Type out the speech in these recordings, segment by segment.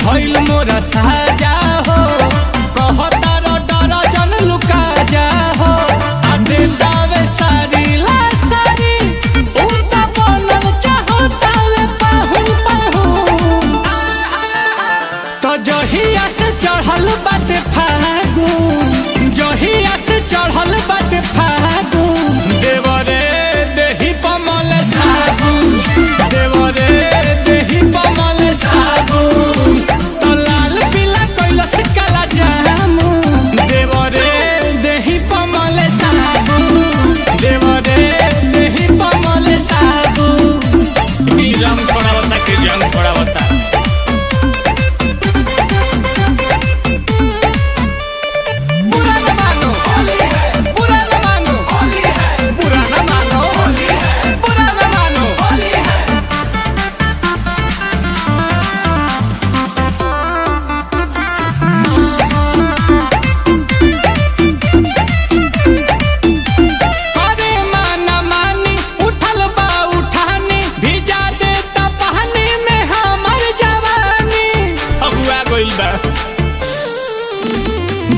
भइल मोरा साजा हो कहता रो डर जन लुका जा हो आ देतावे सारी ला सारी उता बनल चाहतावे पाहुन पाहुन तो जहिया से चढ़ल बाटे फागुन जहिया से चढ़ल बाटे फागुन देवरे देही पमल सागुन देवरे देही पमल सागुन तो लाल पीला कैलस काला जामुन देवरे देही पमल सागुन देवरे देही पमल सागुन ई रंग छोड़ा बता के जंग छोड़ा बता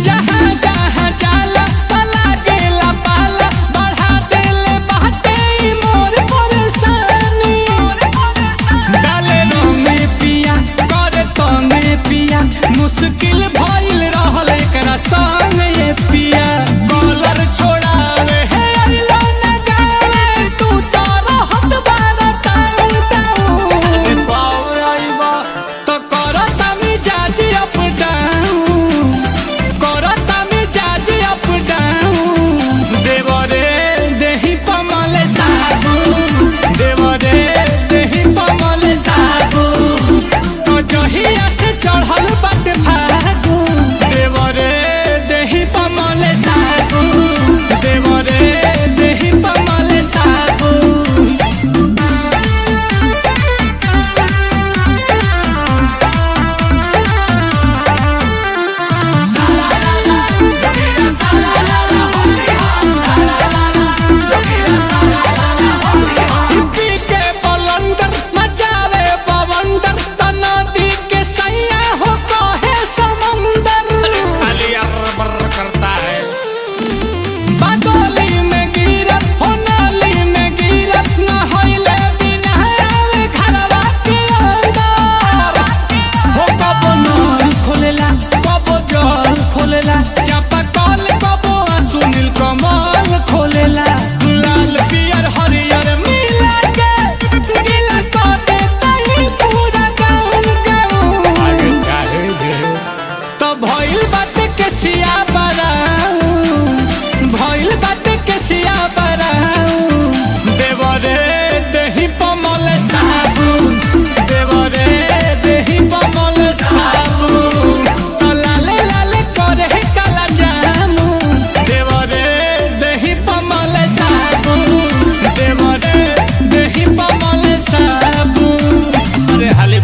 जहाँ जहाँ जाला पला गेला पाला बढ़ा देले बाटे मोर परेशानी डाले रंगे पिया करे तंगे पिया मुश्किल भइल रहल एकरा संग ये पिया कॉलर छोड़ावे हे अइलो न गावे तू तो रहत बारा टाउन टाउन पावर आइबा तो करत मिजाज अप डाउन देवरे देही पमल सागुन देवरे देही पमल सागुन तो जहिया से चढ़ल बाटे फागुन देवरे देही पमल सागुन देवरे देही पमल सागुन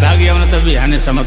भाग्य तो बिहाने समझ